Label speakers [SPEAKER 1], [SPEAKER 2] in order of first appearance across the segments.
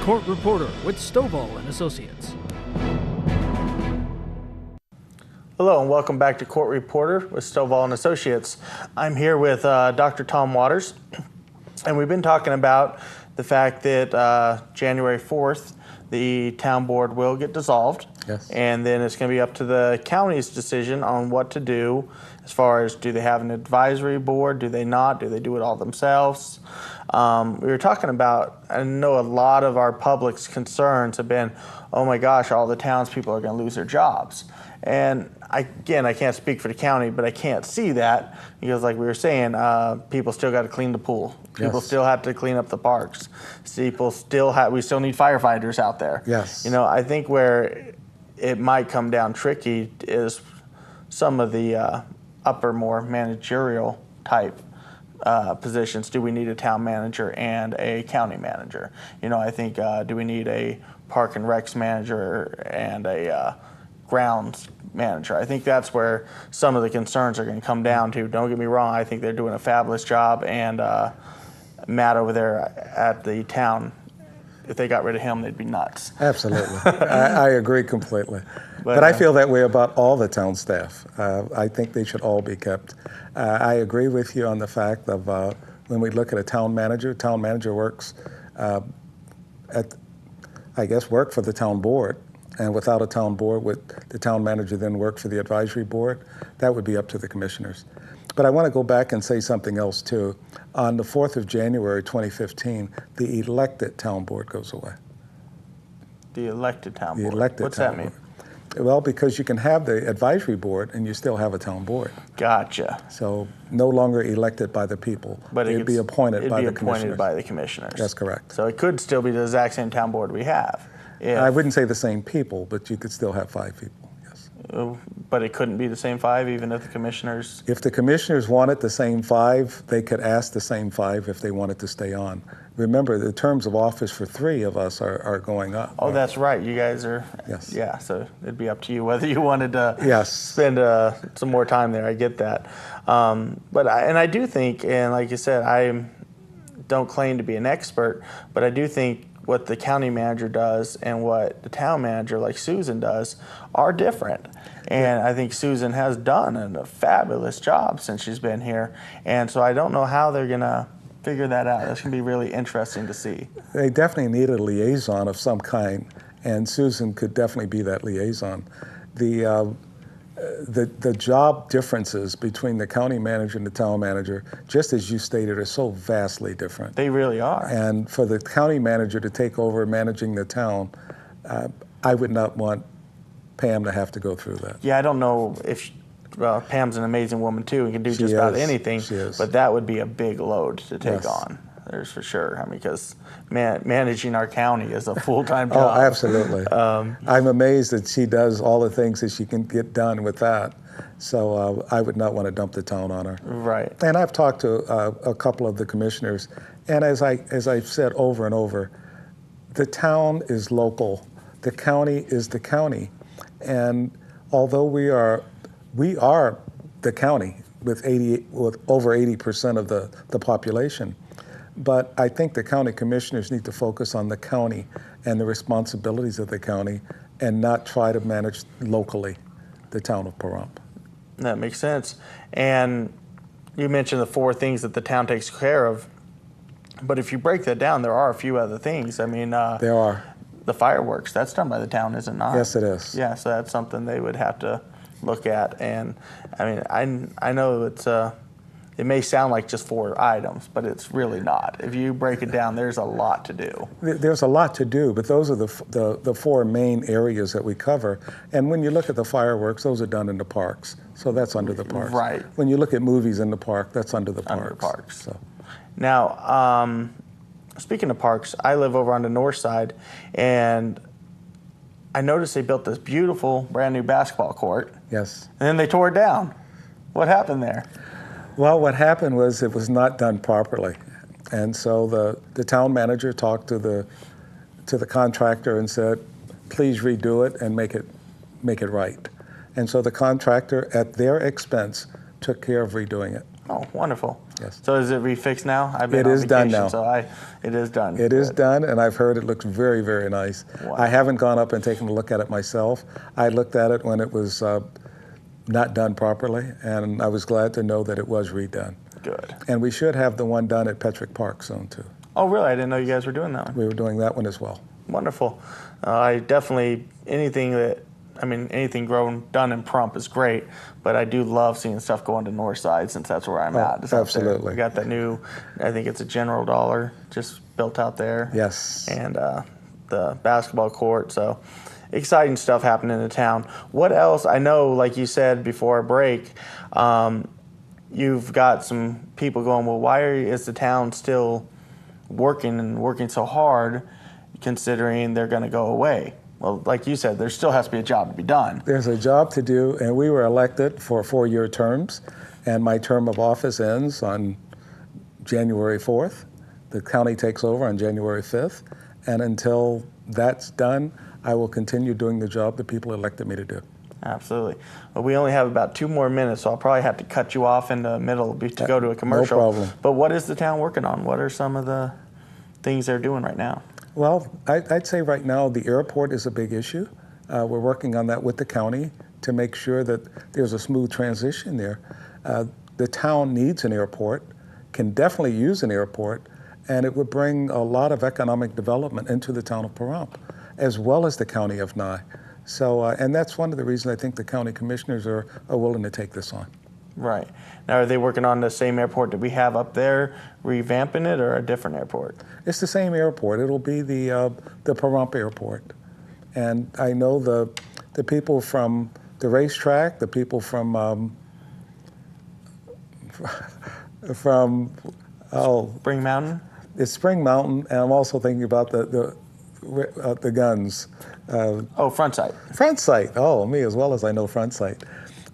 [SPEAKER 1] Court Reporter with Stovall and Associates.
[SPEAKER 2] Hello and welcome back to Court Reporter with Stovall and Associates. I'm here with Dr. Tom Waters, and we've been talking about the fact that January 4th, the town board will get dissolved.
[SPEAKER 3] Yes.
[SPEAKER 2] And then it's going to be up to the county's decision on what to do as far as, do they have an advisory board? Do they not? Do they do it all themselves? We were talking about, I know a lot of our public's concerns have been, oh my gosh, all the townspeople are going to lose their jobs. And I can't speak for the county, but I can't see that because, like we were saying, people still got to clean the pool. People still have to clean up the parks. We still need firefighters out there.
[SPEAKER 3] Yes.
[SPEAKER 2] You know, I think where it might come down tricky is some of the upper, more managerial type positions. Do we need a town manager and a county manager? You know, I think, do we need a park and recs manager and a grounds manager? I think that's where some of the concerns are going to come down to. Don't get me wrong, I think they're doing a fabulous job, and Matt over there at the town, if they got rid of him, they'd be nuts.
[SPEAKER 3] Absolutely. I agree completely. But I feel that way about all the town staff. I think they should all be kept. I agree with you on the fact of when we look at a town manager works work for the town board. And without a town board, would the town manager then work for the advisory board? That would be up to the commissioners. But I want to go back and say something else too. On the 4th of January 2015, the elected town board goes away.
[SPEAKER 2] The elected town board?
[SPEAKER 3] What's that mean? Well, because you can have the advisory board and you still have a town board.
[SPEAKER 2] Gotcha.
[SPEAKER 3] So no longer elected by the people. But it'd be appointed by the
[SPEAKER 2] commissioners.
[SPEAKER 3] That's correct.
[SPEAKER 2] So it could still be the exact same town board we have.
[SPEAKER 3] I wouldn't say the same people, but you could still have 5 people, yes.
[SPEAKER 2] But it couldn't be the same 5 even if the commissioners...
[SPEAKER 3] If the commissioners wanted the same 5, they could ask the same 5 if they wanted to stay on. Remember, the terms of office for 3 of us are going up.
[SPEAKER 2] Oh, that's right. You guys are...
[SPEAKER 3] Yes.
[SPEAKER 2] Yeah, so it'd be up to you whether you wanted to spend some more time there. I get that. But I do think, and like you said, I don't claim to be an expert, but I do think what the county manager does and what the town manager, like Susan, does are different. And I think Susan has done a fabulous job since she's been here. And so I don't know how they're going to figure that out. That's going to be really interesting to see.
[SPEAKER 3] They definitely need a liaison of some kind, and Susan could definitely be that liaison. The job differences between the county manager and the town manager, just as you stated, are so vastly different.
[SPEAKER 2] They really are.
[SPEAKER 3] And for the county manager to take over managing the town, I would not want Pam to have to go through that.
[SPEAKER 2] Yeah, I don't know if, well, Pam's an amazing woman too and can do just about anything, but that would be a big load to take on. There's for sure. I mean, because managing our county is a full-time job.
[SPEAKER 3] Oh, absolutely. I'm amazed that she does all the things that she can get done with that. So I would not want to dump the town on her.
[SPEAKER 2] Right.
[SPEAKER 3] And I've talked to a couple of the commissioners, and as I've said over and over, the town is local. The county is the county. And although we are the county with over 80% of the population, but I think the county commissioners need to focus on the county and the responsibilities of the county and not try to manage locally the town of Pahrump.
[SPEAKER 2] That makes sense. And you mentioned the 4 things that the town takes care of, but if you break that down, there are a few other things. I mean,
[SPEAKER 3] there are.
[SPEAKER 2] The fireworks, that's done by the town, is it not?
[SPEAKER 3] Yes, it is.
[SPEAKER 2] Yeah, so that's something they would have to look at. And I mean, I know it may sound like just 4 items, but it's really not. If you break it down, there's a lot to do.
[SPEAKER 3] There's a lot to do, but those are the 4 main areas that we cover. And when you look at the fireworks, those are done in the parks, so that's under the parks.
[SPEAKER 2] Right.
[SPEAKER 3] When you look at movies in the park, that's under the parks.
[SPEAKER 2] Under the parks.
[SPEAKER 3] So.
[SPEAKER 2] Now, speaking of parks, I live over on the north side, and I noticed they built this beautiful brand new basketball court.
[SPEAKER 3] Yes.
[SPEAKER 2] And then they tore it down. What happened there?
[SPEAKER 3] Well, what happened was it was not done properly. And so the town manager talked to the contractor and said, please redo it and make it right. And so the contractor, at their expense, took care of redoing it.
[SPEAKER 2] Oh, wonderful.
[SPEAKER 3] Yes.
[SPEAKER 2] So is it refixed now? I've been
[SPEAKER 3] It
[SPEAKER 2] on
[SPEAKER 3] is done
[SPEAKER 2] vacation,
[SPEAKER 3] now.
[SPEAKER 2] so it is done.
[SPEAKER 3] It is
[SPEAKER 2] Good.
[SPEAKER 3] done, and I've heard it looks very, very nice.
[SPEAKER 2] Wow.
[SPEAKER 3] I haven't gone up and taken a look at it myself. I looked at it when it was not done properly, and I was glad to know that it was redone.
[SPEAKER 2] Good.
[SPEAKER 3] And we should have the one done at Petrick Park soon, too.
[SPEAKER 2] Oh, really? I didn't know you guys were doing that one.
[SPEAKER 3] We were doing that one as well.
[SPEAKER 2] Wonderful. I definitely, anything done in Pahrump is great, but I do love seeing stuff go on to North Side since that's where I'm at. It's out there.
[SPEAKER 3] Absolutely.
[SPEAKER 2] We got that new, I think it's a General Dollar just built out there.
[SPEAKER 3] Yes.
[SPEAKER 2] And the basketball court. So exciting stuff happening in town. What else? I know, like you said before our break, you've got some people going, well, why is the town still working so hard considering they're going to go away? Well, like you said, there still has to be a job to be done.
[SPEAKER 3] There's a job to do, and we were elected for 4-year terms, and my term of office ends on January 4th. The county takes over on January 5th, and until that's done, I will continue doing the job the people elected me to do.
[SPEAKER 2] Absolutely. Well, we only have about 2 more minutes, so I'll probably have to cut you off in the middle to go to a commercial.
[SPEAKER 3] No problem.
[SPEAKER 2] But what is the town working on? What are some of the things they're doing right now?
[SPEAKER 3] Well, I'd say right now the airport is a big issue. We're working on that with the county to make sure that there's a smooth transition there. The town needs an airport, can definitely use an airport, and it would bring a lot of economic development into the town of Pahrump, as well as the county of Nye. So, and that's one of the reasons I think the county commissioners are willing to take this on.
[SPEAKER 2] Right. Now, are they working on the same airport that we have up there, revamping it, or a different airport?
[SPEAKER 3] It's the same airport. It'll be the Pahrump Airport. And I know the people from the racetrack, the people from
[SPEAKER 2] Spring Mountain?
[SPEAKER 3] It's Spring Mountain, and I'm also thinking about the guns.
[SPEAKER 2] Front Sight.
[SPEAKER 3] Front Sight. Oh, me as well as I know Front Sight.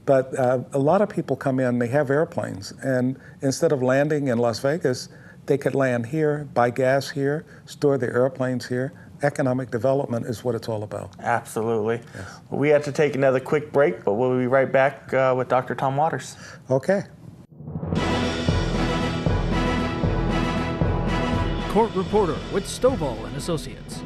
[SPEAKER 3] But a lot of people come in, they have airplanes, and instead of landing in Las Vegas, they could land here, buy gas here, store their airplanes here. Economic development is what it's all about.
[SPEAKER 2] Absolutely.
[SPEAKER 3] Yes.
[SPEAKER 2] We have to take another quick break, but we'll be right back with Dr. Tom Waters.
[SPEAKER 3] Okay.
[SPEAKER 1] Court reporter with Stovall and Associates.